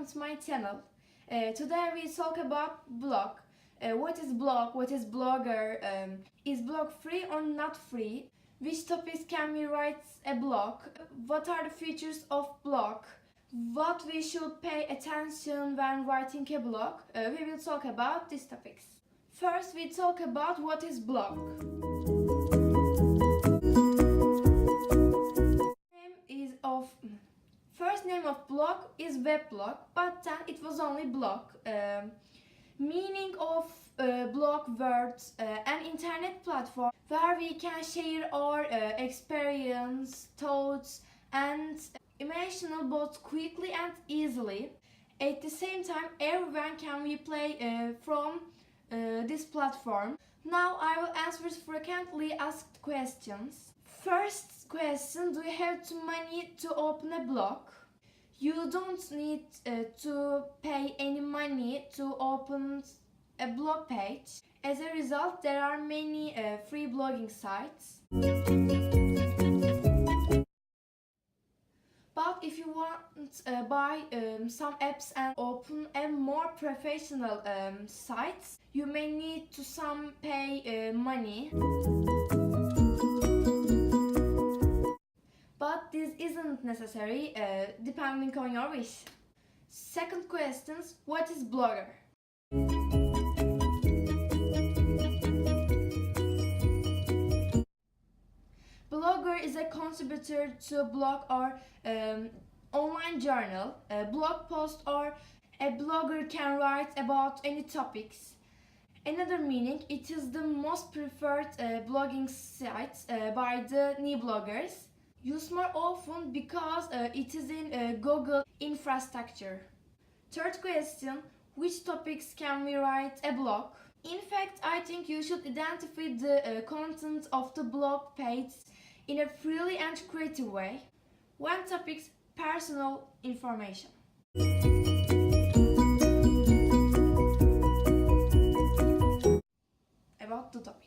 to my channel. Today we talk about blog. What is blog? What is blogger? Is blog free or not free? Which topics can we write a blog? What are the features of blog? What we should pay attention when writing a blog? We will talk about these topics. First, we talk about what is blog. First name of blog is weblog, but then it was only blog. Meaning of blog words, an internet platform where we can share our experience, thoughts, and emotional both quickly and easily. At the same time, everyone can replay from this platform. Now I will answer frequently asked questions. First question, do you have money to open a blog? You don't need to pay any money to open a blog page. As a result, there are many free blogging sites. But if you want to buy some apps and open a more professional sites, you may need to pay money. But this isn't necessary, depending on your wish. Second question, what is blogger? Blogger is a contributor to a blog or online journal, a blog post, or a blogger can write about any topics. Another meaning, it is the most preferred blogging site by the new bloggers. Used more often because it is in Google infrastructure. Third question, which topics can we write a blog? In fact, I think you should identify the content of the blog page in a freely and creative way. One topic, personal information. About the topics.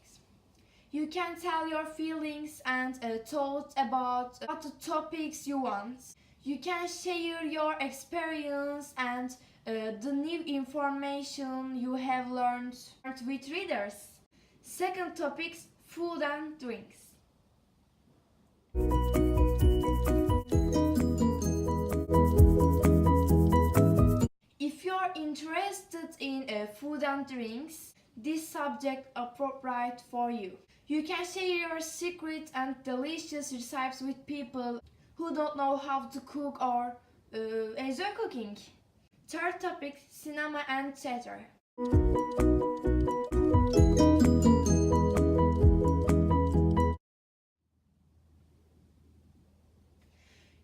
You can tell your feelings and thoughts about the topics you want. You can share your experience and the new information you have learned with readers. Second topic, food and drinks. If you are interested in food and drinks, this subject is appropriate for you. You can share your secret and delicious recipes with people who don't know how to cook or enjoy cooking. Third topic, cinema and theater.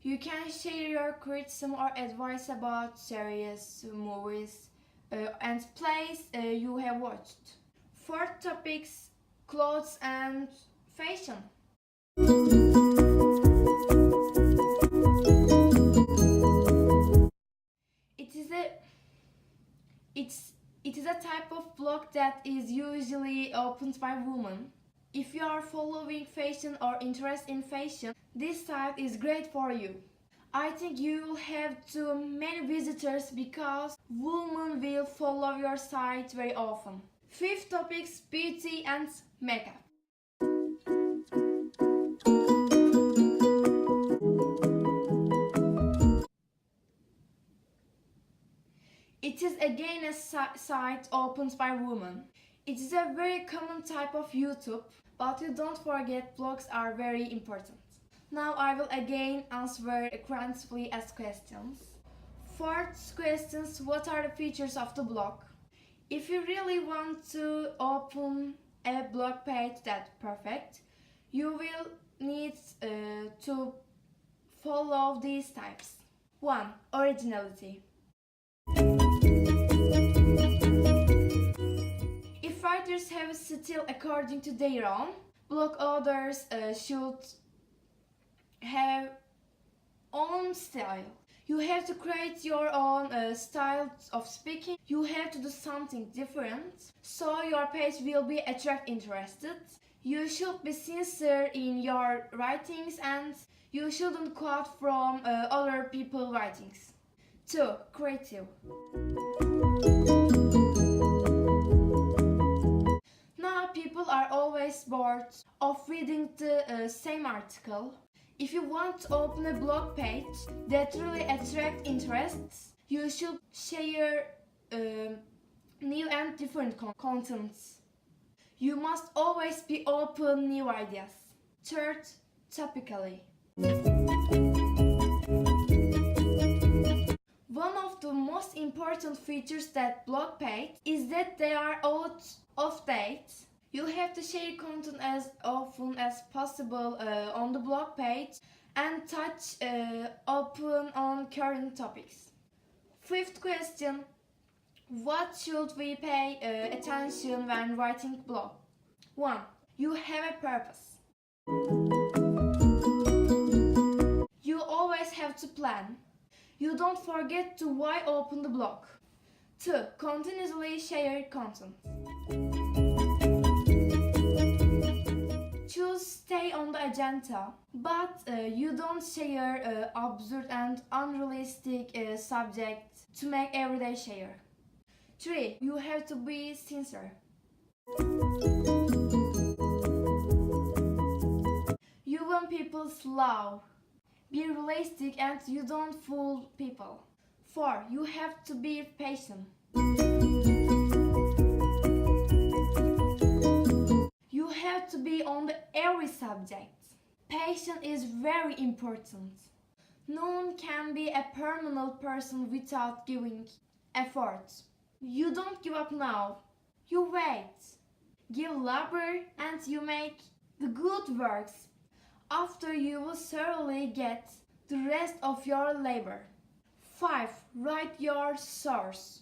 You can share your criticism or advice about series, movies, and plays you have watched. Fourth topics, clothes and fashion. It is a type of blog that is usually opened by women. If you are following fashion or interested in fashion, this site is great for you. I think you will have too many visitors because women will follow your site very often. Fifth topic, beauty and makeup. It is again a site opened by women. It is a very common type of YouTube, but you don't forget blogs are very important. Now I will again answer frequently asked questions. Fourth questions, what are the features of the blog? If you really want to open a blog page that's perfect, you will need to follow these types. 1. Originality. If writers have a style according to their own, blog authors should have own style. You have to create your own style of speaking. You have to do something different, so your page will be attract interested. You should be sincere in your writings and you shouldn't quote from other people's writings. 2. Creative. Now people are always bored of reading the same article. If you want to open a blog page that really attracts interests, you should share new and different contents. You must always be open new ideas. 3rd, topically. One of the most important features that blog page is that they are out of date. You have to share content as often as possible on the blog page and touch open on current topics. 5th question. What should we pay attention when writing blog? 1. You have a purpose. You always have to plan. You don't forget to why open the blog. 2. Continuously share content. Choose stay on the agenda, but you don't share absurd and unrealistic subjects to make everyday share. 3. You have to be sincere. You want people's love. Be realistic and you don't fool people. 4. You have to be patient. You have to be on every subject. Patience is very important. No one can be a permanent person without giving effort. You don't give up now. You wait. Give labor and you make the good works. After you will certainly get the rest of your labor. 5. Write your source.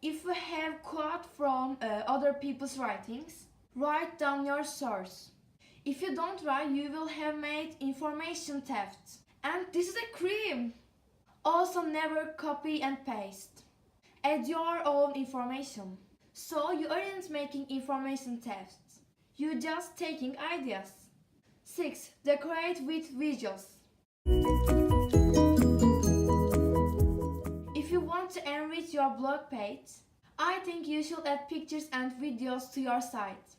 If you have quote from other people's writings, write down your source. If you don't write, you will have made information theft. And this is a crime. Also, never copy and paste. Add your own information. So you aren't making information theft. You're just taking ideas. 6. Decorate with visuals. If you want to enrich your blog page, I think you should add pictures and videos to your site.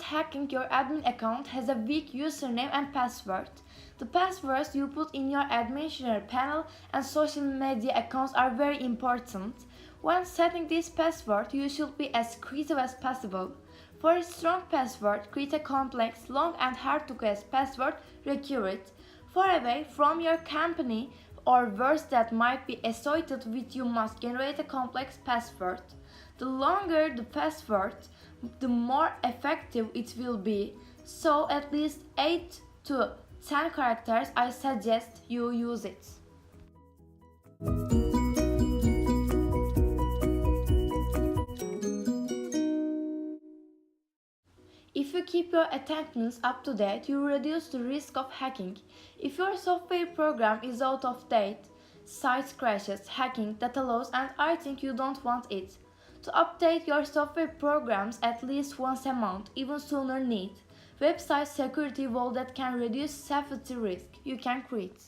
Hacking your admin account has a weak username and password. The passwords you put in your administrator panel and social media accounts are very important. When setting this password, you should be as creative as possible. For a strong password, create a complex, long and hard to guess password, recur it. Far away from your company or words that might be associated with you must generate a complex password. The longer the password, the more effective it will be. So at least 8 to 10 characters, I suggest you use it. If you keep your attendance up to date, you reduce the risk of hacking. If your software program is out of date, site crashes, hacking, data loss, and I think you don't want it. To update your software programs at least once a month, even sooner need website security wall that can reduce safety risk you can create.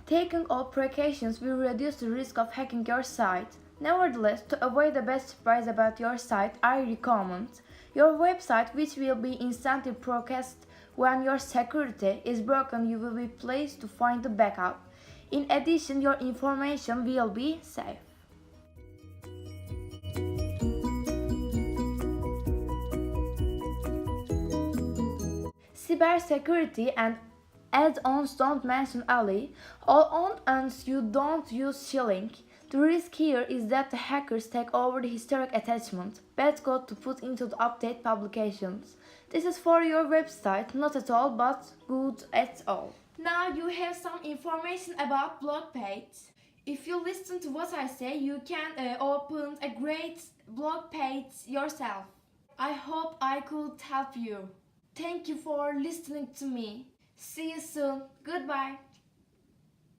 Taking all precautions will reduce the risk of hacking your site. Nevertheless, to avoid the bad surprise about your site, I recommend your website, which will be instantly broadcast when your security is broken. You will be placed to find the backup. In addition, your information will be safe. Cybersecurity and add-ons don't mention Ali. All add-ons you don't use shilling. The risk here is that the hackers take over the historic attachment, bad code to put into the update publications. This is for your website, not at all, but good at all. Now you have some information about blog page. If you listen to what I say, you can open a great blog page yourself. I hope I could help you. Thank you for listening to me. See you soon. Goodbye.